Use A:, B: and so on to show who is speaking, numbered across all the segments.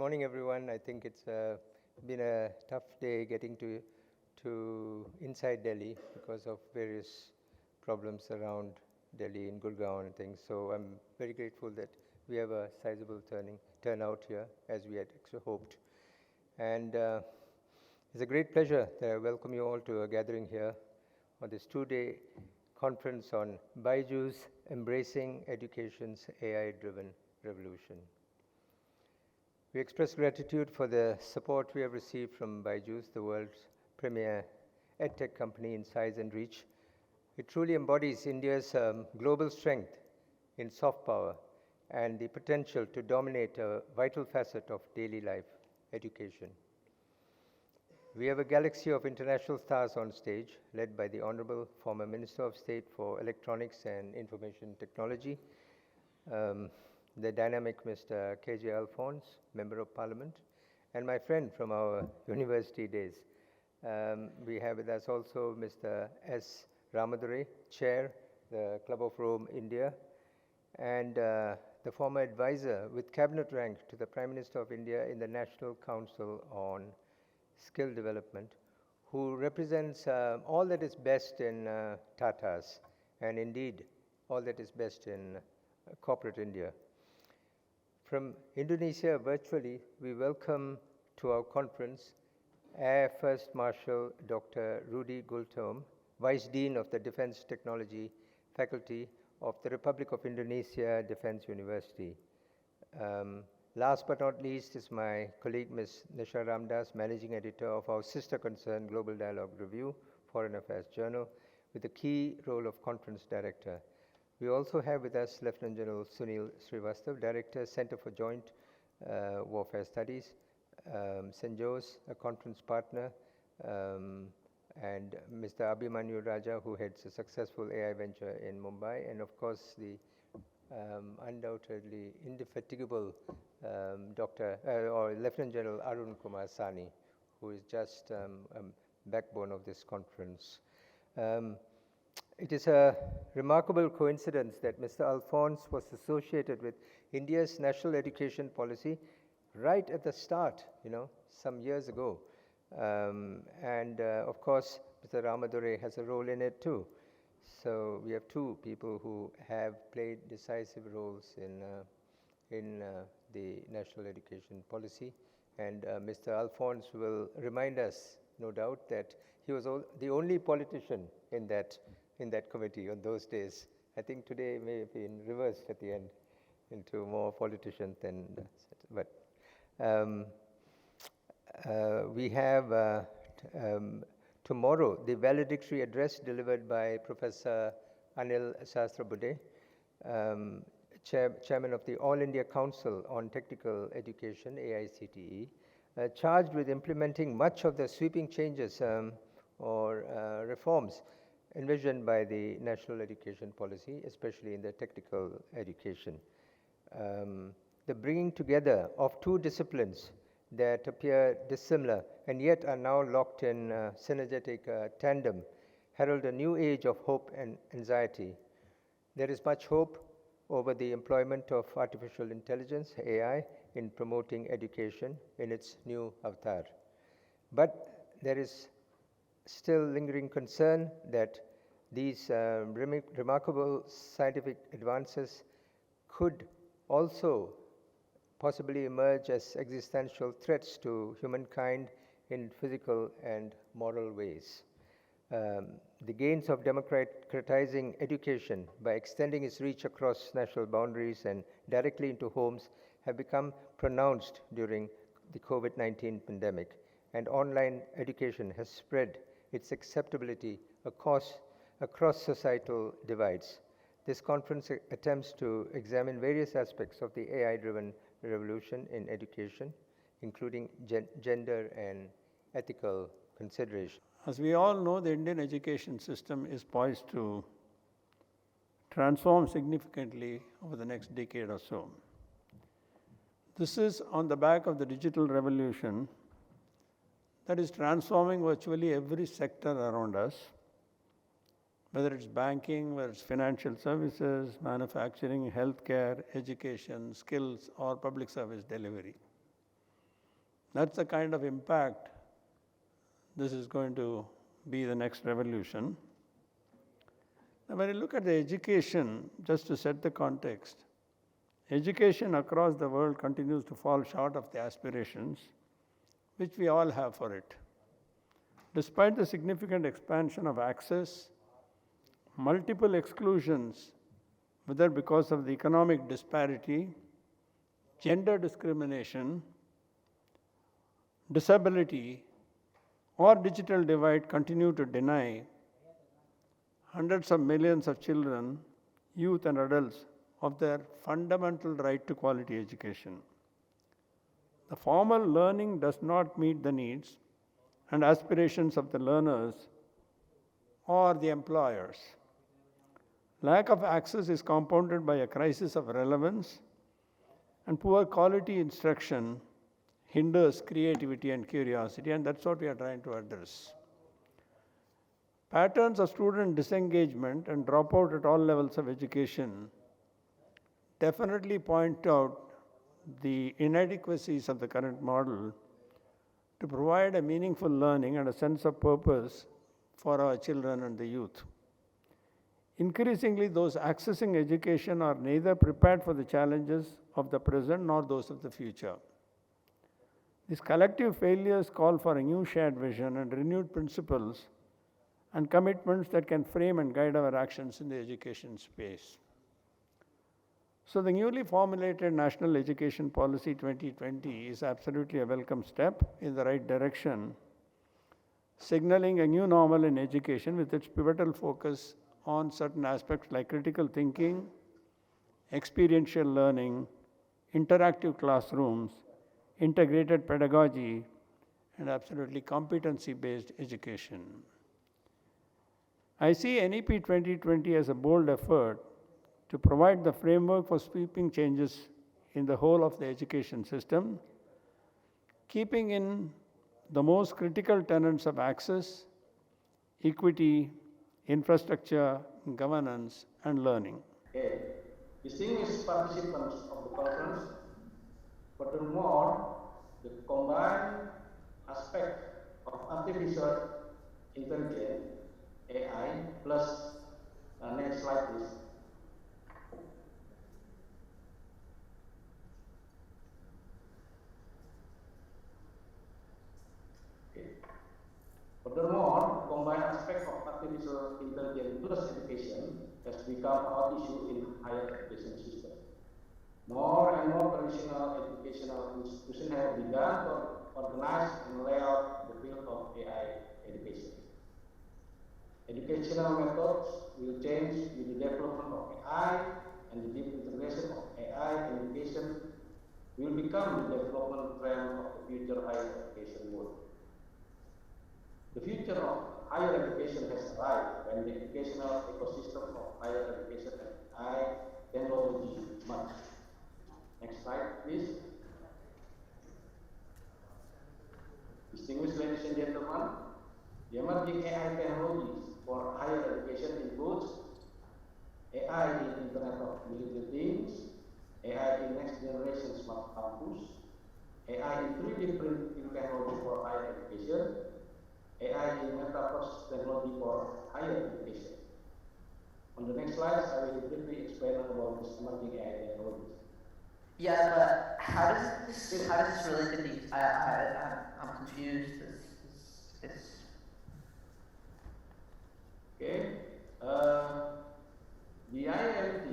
A: morning, everyone. I think it's been a tough day getting to inside Delhi because of various problems around Delhi in Gurgaon and things. So I'm very grateful that we have a sizable turnout here as we had hoped. And it's a great pleasure that I welcome you all to a gathering here on this two-day conference on BYJU'S Embracing Education's AI-Driven Revolution. We express gratitude for the support we have received from BYJU'S, the world's premier edtech company in size and reach. It truly embodies India's global strength in soft power and the potential to dominate a vital facet of daily life, education. We have a galaxy of international stars on stage, led by the Honorable former Minister of State for Electronics and Information Technology, the dynamic Mr. K.J. Alphons, Member of Parliament, and my friend from our university days. We have with us also Mr. S. Ramadorai, Chair, the Club of Rome, India, and the former advisor with cabinet rank to the Prime Minister of India in the National Council on Skill Development, who represents all that is best in Tatas, and indeed all that is best in corporate India. From Indonesia virtually, we welcome to our conference Air First Marshal Dr. Rudi Gultom, Vice Dean of the Defense Technology Faculty of the Republic of Indonesia Defense University. Last but not least is my colleague Ms. Nisha Ramdas, Managing Editor of our sister concern Global Dialogue Review, Foreign Affairs Journal, with the key role of Conference Director. We also have with us Lieutenant General Sunil Srivastav, Director, Center for Joint Warfare Studies, St. Joe's, a conference partner, and Mr. Abhimanyu Raja, who heads a successful AI venture in Mumbai, and of course the undoubtedly indefatigable Lieutenant General Arun Kumar Sani, who is just a backbone of this conference. It is a remarkable coincidence that Mr. Alphons was associated with India's national education policy right at the start, some years ago. Of course, Mr. Ramadorai has a role in it too. So we have two people who have played decisive roles in the national education policy. And Mr. Alphons will remind us, no doubt, that he was the only politician in that committee on those days. I think today may have been reversed at the end into more politicians than, but we have tomorrow the valedictory address delivered by Professor Anil Sahasrabudhe, Chairman of the All India Council on Technical Education, AICTE, charged with implementing much of the sweeping changes or reforms envisioned by the national education policy, especially in the technical education. The bringing together of two disciplines that appear dissimilar and yet are now locked in synergetic tandem herald a new age of hope and anxiety. There is much hope over the employment of artificial intelligence, AI, in promoting education in its new avatar. But there is still lingering concern that these remarkable scientific advances could also possibly emerge as existential threats to humankind in physical and moral ways. The gains of democratizing education by extending its reach across national boundaries and directly into homes have become pronounced during the COVID-19 pandemic, and online education has spread its acceptability across societal divides. This conference attempts to examine various aspects of the AI-driven revolution in education, including gender and ethical consideration.
B: As we all know, the Indian education system is poised to transform significantly over the next decade or so. This is on the back of the digital revolution that is transforming virtually every sector around us, whether it's banking, whether it's financial services, manufacturing, healthcare, education, skills, or public service delivery. That's the kind of impact this is going to be the next revolution. Now, when you look at the education, just to set the context, education across the world continues to fall short of the aspirations which we all have for it. Despite the significant expansion of access, multiple exclusions, whether because of the economic disparity, gender discrimination, disability, or digital divide continue to deny hundreds of millions of children, youth and adults of their fundamental right to quality education. The formal learning does not meet the needs and aspirations of the learners or the employers. Lack of access is compounded by a crisis of relevance, and poor quality instruction hinders creativity and curiosity, and that's what we are trying to address. Patterns of student disengagement and dropout at all levels of education definitely point out the inadequacies of the current model to provide a meaningful learning and a sense of purpose for our children and the youth. Increasingly, those accessing education are neither prepared for the challenges of the present nor those of the future. These collective failures call for a new shared vision and renewed principles and commitments that can frame and guide our actions in the education space. So the newly formulated National Education Policy 2020 is absolutely a welcome step in the right direction, signaling a new normal in education with its pivotal focus on certain aspects like critical thinking, experiential learning, interactive classrooms, integrated pedagogy, and absolutely competency-based education. I see NEP 2020 as a bold effort to provide the framework for sweeping changes in the whole of the education system, keeping in the most critical tenets of access, equity, infrastructure, governance, and learning.
C: Okay. Distinguished participants of the conference, furthermore, the combined aspect of artificial intelligence, AI, plus, next slide please. Okay. Furthermore, the combined aspect of artificial intelligence plus education has become a hot issue in higher education system. More and more traditional educational institutions have begun to organize and lay out the field of AI education. Educational methods will change with the development of AI, and the deep integration of AI in education will become the development trend of the future higher education world. The future of higher education has arrived when the educational ecosystem of higher education and AI technology merge. Next slide, please. Distinguished ladies and gentlemen, the emerging AI technologies for higher education includes AI in Internet of Things, AI in next generation smart campus, AI in 3D printing technology for higher education, AI in metaverse technology for higher education. On the next slides, I will briefly explain about this emerging AI technologies.
D: Yeah, but how does this relate to these? I'm confused.
C: Okay. The IMT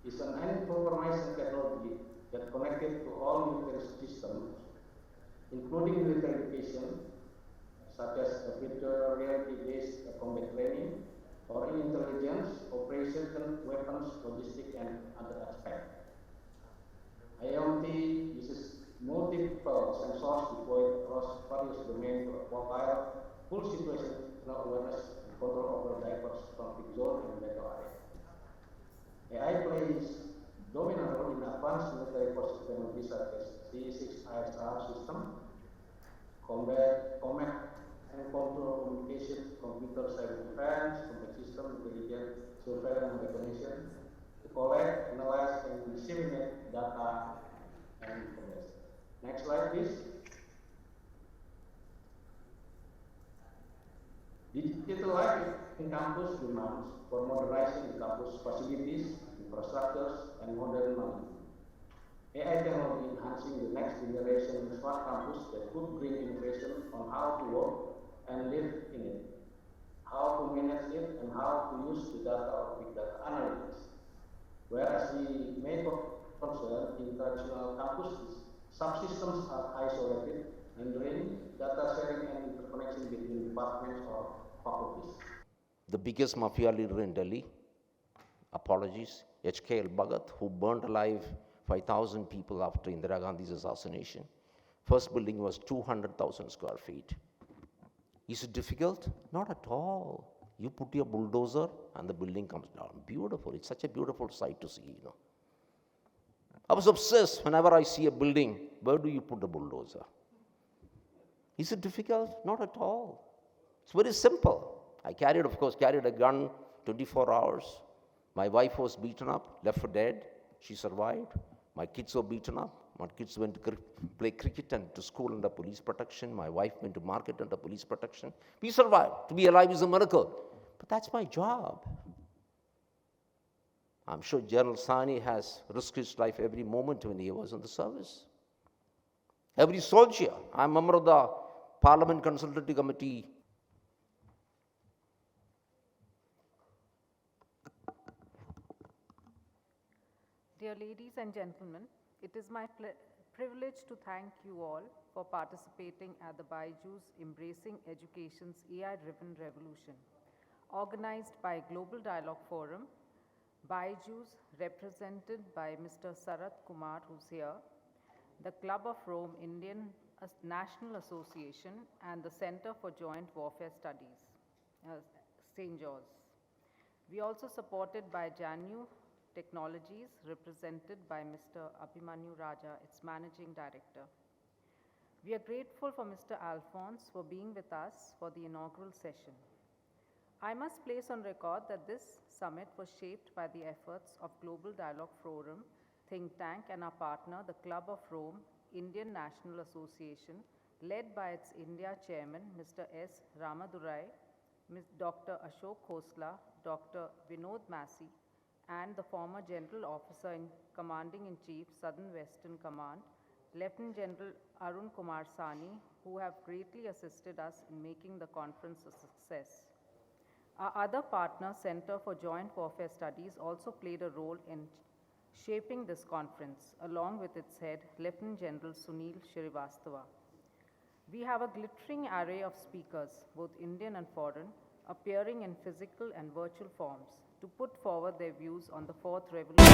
C: is an information technology that connected to all military systems, including military education, such as virtual reality-based combat training, or in intelligence, operation, weapons, logistics, and other aspects. IoT uses multiple sensors deployed across various domains to acquire full situational awareness and control over diverse conflict zones and battle areas. AI plays dominant role in advanced military forces technology such as C6ISR system, combat and control communication, computer cyber defense, combat system, intelligence, surveillance, and recognition, to collect, analyze, and disseminate data and information. Next slide, please. Digital life in campus demands for modernizing the campus facilities, infrastructures, and modern management. AI technology enhancing the next generation smart campus that could bring innovation on how to work and live in it, how to manage it, and how to use the data of big data analytics. Whereas the main concern in traditional campuses, subsystems are isolated, hindering data sharing and interconnection between departments or faculties.
E: The biggest mafia leader in Delhi, apologies, H.K. Bhagat, who burned alive 5,000 people after Indira Gandhi's assassination. First building was 200,000 square feet. Is it difficult? Not at all. You put your bulldozer and the building comes down. Beautiful. It's such a beautiful sight to see, I was obsessed whenever I see a building, where do you put the bulldozer? Is it difficult? Not at all. It's very simple. I carried a gun 24 hours. My wife was beaten up, left for dead. She survived. My kids were beaten up. My kids went to play cricket and to school under police protection. My wife went to market under police protection. We survived. To be alive is a miracle. But that's my job. I'm sure General Sani has risked his life every moment when he was in the service. Every soldier. I'm a member of the Parliament Consultative Committee.
F: Dear ladies and gentlemen, it is my privilege to thank you all for participating at the BYJU'S Embracing Education's AI-Driven Revolution, organized by Global Dialogue Forum, BYJU'S represented by Mr. Sarat Kumar, who's here, the Club of Rome Indian National Association, and the Center for Joint Warfare Studies, St. George's. We also supported by JANU Technologies, represented by Mr. Abhimanyu Raja, its Managing Director. We are grateful for Mr. Alphons for being with us for the inaugural session. I must place on record that this summit was shaped by the efforts of Global Dialogue Forum, think tank, and our partner, the Club of Rome Indian National Association, led by its India Chairman, Mr. S. Ramadorai, Dr. Ashok Khosla, Dr. Vinod Massey, and the former General Officer in Commanding-in-Chief, Southern Western Command, Lieutenant General Arun Kumar Sani, who have greatly assisted us in making the conference a success. Our other partner, Center for Joint Warfare Studies, also played a role in shaping this conference, along with its head, Lieutenant General Sunil Shrivastava. We have a glittering array of speakers, both Indian and foreign, appearing in physical and virtual forms, to put forward their views on the fourth revolution.